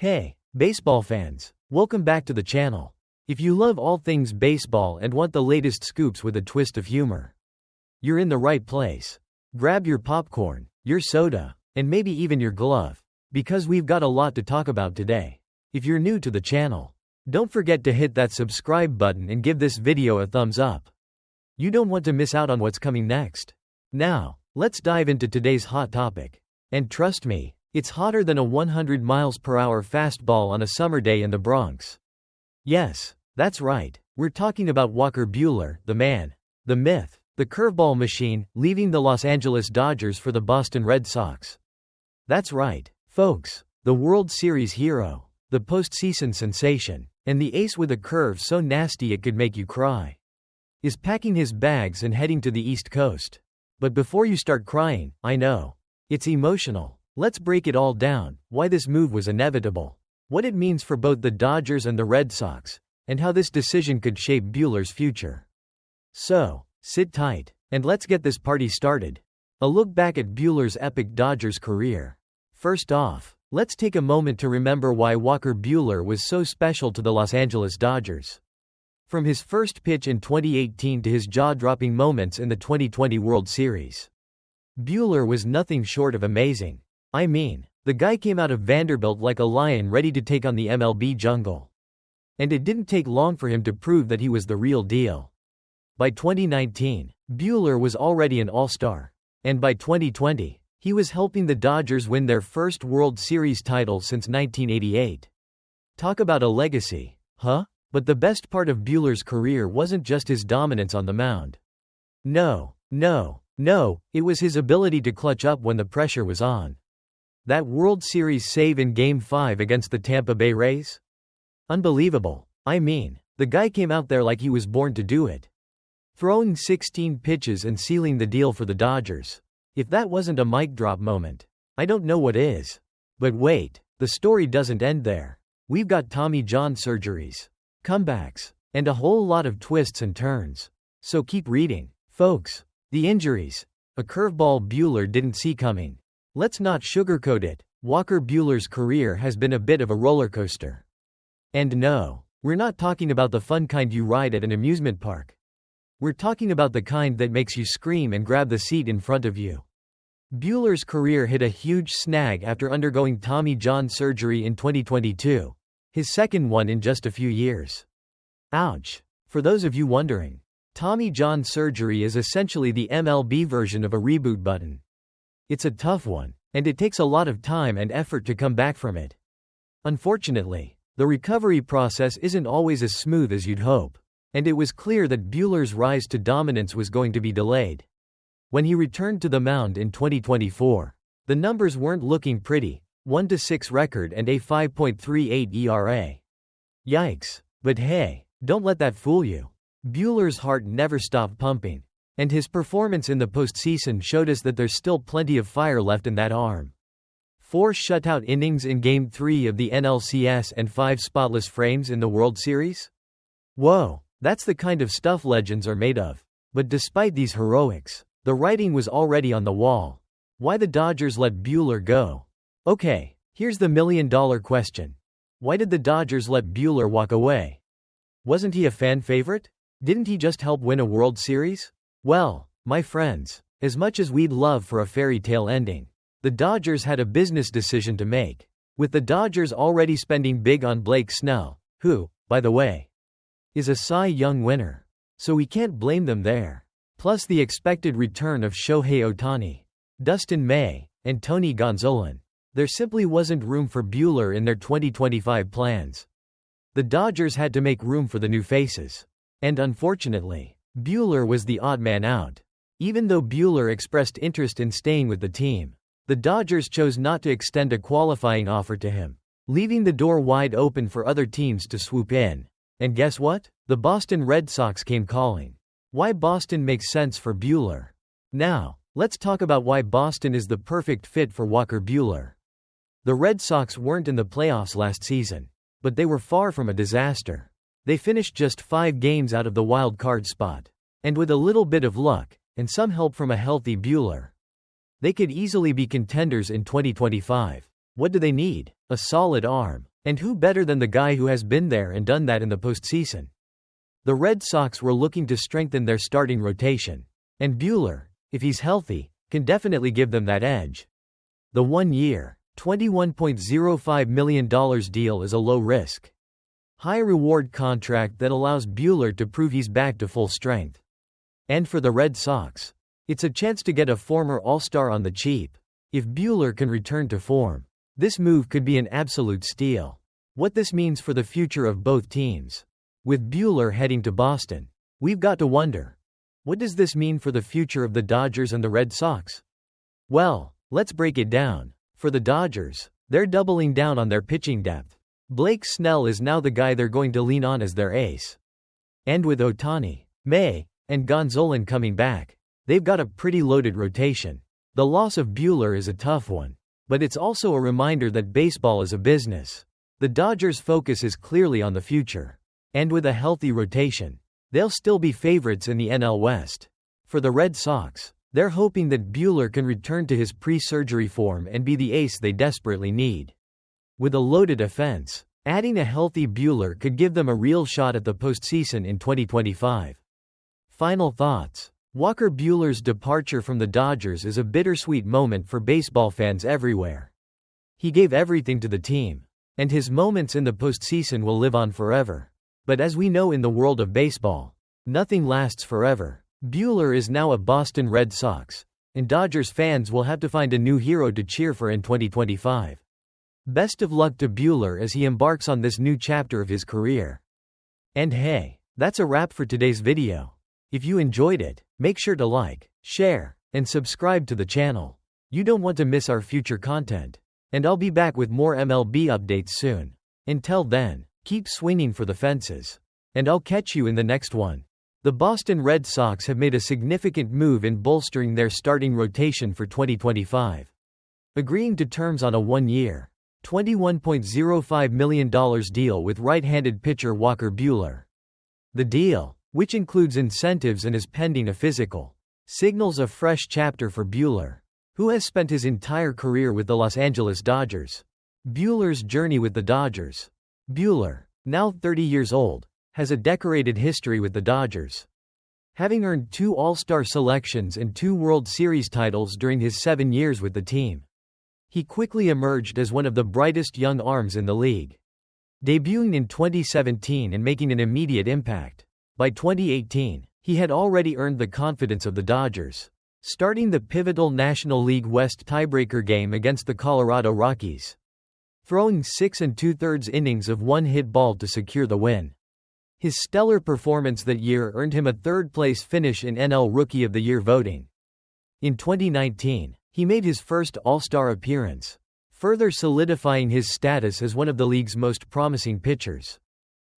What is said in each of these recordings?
Hey, baseball fans, welcome back to the channel. If you love all things baseball and want the latest scoops with a twist of humor, you're in the right place. Grab your popcorn, your soda, and maybe even your glove, because we've got a lot to talk about today. If you're new to the channel, don't forget to hit that subscribe button and give this video a thumbs up. You don't want to miss out on what's coming next. Now, let's dive into today's hot topic. And trust me, it's hotter than a 100 miles per hour fastball on a summer day in the Bronx. Yes, that's right, we're talking about Walker Buehler, the man, the myth, the curveball machine, leaving the Los Angeles Dodgers for the Boston Red Sox. That's right, folks, the World Series hero, the postseason sensation, and the ace with a curve so nasty it could make you cry, is packing his bags and heading to the East Coast. But before you start crying, I know, it's emotional. Let's break it all down, why this move was inevitable, what it means for both the Dodgers and the Red Sox, and how this decision could shape Buehler's future. So, sit tight, and let's get this party started. A look back at Buehler's epic Dodgers career. First off, let's take a moment to remember why Walker Buehler was so special to the Los Angeles Dodgers. From his first pitch in 2018 to his jaw-dropping moments in the 2020 World Series, Buehler was nothing short of amazing. I mean, the guy came out of Vanderbilt like a lion ready to take on the MLB jungle. And it didn't take long for him to prove that he was the real deal. By 2019, Buehler was already an all-star. And by 2020, he was helping the Dodgers win their first World Series title since 1988. Talk about a legacy, huh? But the best part of Buehler's career wasn't just his dominance on the mound. No, it was his ability to clutch up when the pressure was on. That World Series save in Game 5 against the Tampa Bay Rays? Unbelievable. I mean, the guy came out there like he was born to do it. Throwing 16 pitches and sealing the deal for the Dodgers. If that wasn't a mic drop moment, I don't know what is. But wait, the story doesn't end there. We've got Tommy John surgeries, comebacks, and a whole lot of twists and turns. So keep reading, folks. The injuries. A curveball Buehler didn't see coming. Let's not sugarcoat it, Walker Buehler's career has been a bit of a roller coaster. And no, we're not talking about the fun kind you ride at an amusement park. We're talking about the kind that makes you scream and grab the seat in front of you. Buehler's career hit a huge snag after undergoing Tommy John surgery in 2022, his second one in just a few years. Ouch. For those of you wondering, Tommy John surgery is essentially the MLB version of a reboot button. It's a tough one, and it takes a lot of time and effort to come back from it. Unfortunately, the recovery process isn't always as smooth as you'd hope, and it was clear that Buehler's rise to dominance was going to be delayed. When he returned to the mound in 2024, the numbers weren't looking pretty, 1-6 record and a 5.38 ERA. Yikes. But hey, don't let that fool you. Buehler's heart never stopped pumping. And his performance in the postseason showed us that there's still plenty of fire left in that arm. 4 shutout innings in Game 3 of the NLCS and 5 spotless frames in the World Series? Whoa, that's the kind of stuff legends are made of. But despite these heroics, the writing was already on the wall. Why the Dodgers let Buehler go? Okay, here's the million-dollar question. Why did the Dodgers let Buehler walk away? Wasn't he a fan favorite? Didn't he just help win a World Series? Well, my friends, as much as we'd love for a fairy tale ending, the Dodgers had a business decision to make. With the Dodgers already spending big on Blake Snell, who, by the way, is a Cy Young winner. So we can't blame them there. Plus the expected return of Shohei Ohtani, Dustin May, and Tony Gonsolin. There simply wasn't room for Buehler in their 2025 plans. The Dodgers had to make room for the new faces. And unfortunately, Buehler was the odd man out. Even though Buehler expressed interest in staying with the team, the Dodgers chose not to extend a qualifying offer to him, leaving the door wide open for other teams to swoop in. And guess what? The Boston Red Sox came calling. Why Boston makes sense for Buehler. Now, let's talk about why Boston is the perfect fit for Walker Buehler. The Red Sox weren't in the playoffs last season, but they were far from a disaster. They finished just 5 games out of the wild card spot. And with a little bit of luck, and some help from a healthy Buehler, they could easily be contenders in 2025. What do they need? A solid arm, And who better than the guy who has been there and done that in the postseason? The Red Sox were looking to strengthen their starting rotation. And Buehler, if he's healthy, can definitely give them that edge. The 1-year, $21.05 million deal is a low-risk, high-reward contract that allows Buehler to prove he's back to full strength. And for the Red Sox, it's a chance to get a former All-Star on the cheap. If Buehler can return to form, this move could be an absolute steal. What this means for the future of both teams. With Buehler heading to Boston, we've got to wonder, what does this mean for the future of the Dodgers and the Red Sox? Well, let's break it down. For the Dodgers, they're doubling down on their pitching depth. Blake Snell is now the guy they're going to lean on as their ace. And with Ohtani, May, and Gonzalez coming back, they've got a pretty loaded rotation. The loss of Buehler is a tough one, but it's also a reminder that baseball is a business. The Dodgers' focus is clearly on the future. And with a healthy rotation, they'll still be favorites in the NL West. For the Red Sox, they're hoping that Buehler can return to his pre-surgery form and be the ace they desperately need. With a loaded offense, adding a healthy Buehler could give them a real shot at the postseason in 2025. Final thoughts. Walker Buehler's departure from the Dodgers is a bittersweet moment for baseball fans everywhere. He gave everything to the team, and his moments in the postseason will live on forever. But as we know in the world of baseball, nothing lasts forever. Buehler is now a Boston Red Sox, and Dodgers fans will have to find a new hero to cheer for in 2025. Best of luck to Buehler as he embarks on this new chapter of his career. And hey, that's a wrap for today's video. If you enjoyed it, make sure to like, share, and subscribe to the channel. You don't want to miss our future content. And I'll be back with more MLB updates soon. Until then, keep swinging for the fences. And I'll catch you in the next one. The Boston Red Sox have made a significant move in bolstering their starting rotation for 2025. Agreeing to terms on a 1-year, $21.05 million deal with right-handed pitcher Walker Buehler. The deal, which includes incentives and is pending a physical, signals a fresh chapter for Buehler, who has spent his entire career with the Los Angeles Dodgers. Buehler's journey with the Dodgers. Buehler, now 30 years old, has a decorated history with the Dodgers. Having earned 2 All-Star selections and 2 World Series titles during his 7 years with the team, he quickly emerged as one of the brightest young arms in the league. Debuting in 2017 and making an immediate impact. By 2018, he had already earned the confidence of the Dodgers, starting the pivotal National League West tiebreaker game against the Colorado Rockies, throwing 6 2/3 innings of one-hit ball to secure the win. His stellar performance that year earned him a third-place finish in NL Rookie of the Year voting. In 2019, he made his first All-Star appearance, further solidifying his status as one of the league's most promising pitchers.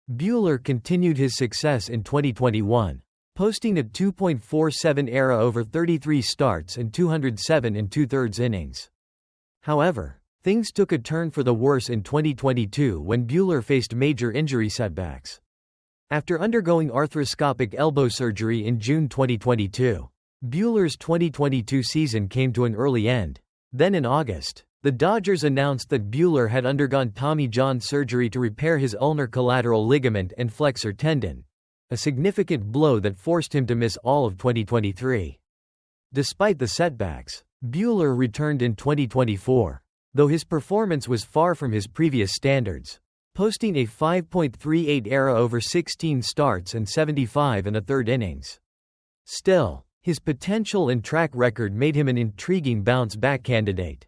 Buehler continued his success in 2021, posting a 2.47 ERA over 33 starts and 207 2/3 innings. However, things took a turn for the worse in 2022 when Buehler faced major injury setbacks. After undergoing arthroscopic elbow surgery in June 2022, Buehler's 2022 season came to an early end. Then in August, the Dodgers announced that Buehler had undergone Tommy John surgery to repair his ulnar collateral ligament and flexor tendon, a significant blow that forced him to miss all of 2023. Despite the setbacks, Buehler returned in 2024, though his performance was far from his previous standards, posting a 5.38 ERA over 16 starts and 75 1/3 innings. Still, his potential and track record made him an intriguing bounce-back candidate.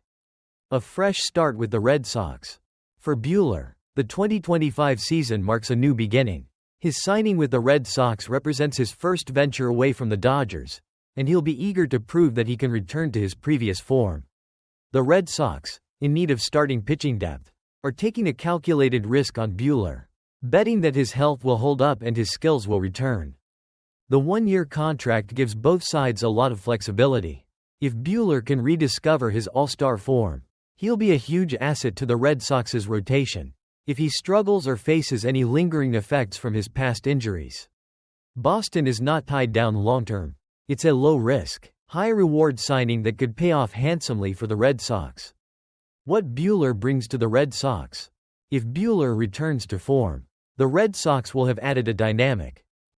A fresh start with the Red Sox. For Buehler, the 2025 season marks a new beginning. His signing with the Red Sox represents his first venture away from the Dodgers, and he'll be eager to prove that he can return to his previous form. The Red Sox, in need of starting pitching depth, are taking a calculated risk on Buehler, betting that his health will hold up and his skills will return. The 1-year contract gives both sides a lot of flexibility. If Buehler can rediscover his all-star form, he'll be a huge asset to the Red Sox's rotation. If he struggles or faces any lingering effects from his past injuries, Boston is not tied down long-term. It's a low-risk, high-reward signing that could pay off handsomely for the Red Sox. What Buehler brings to the Red Sox. If Buehler returns to form, the Red Sox will have added a dynamic,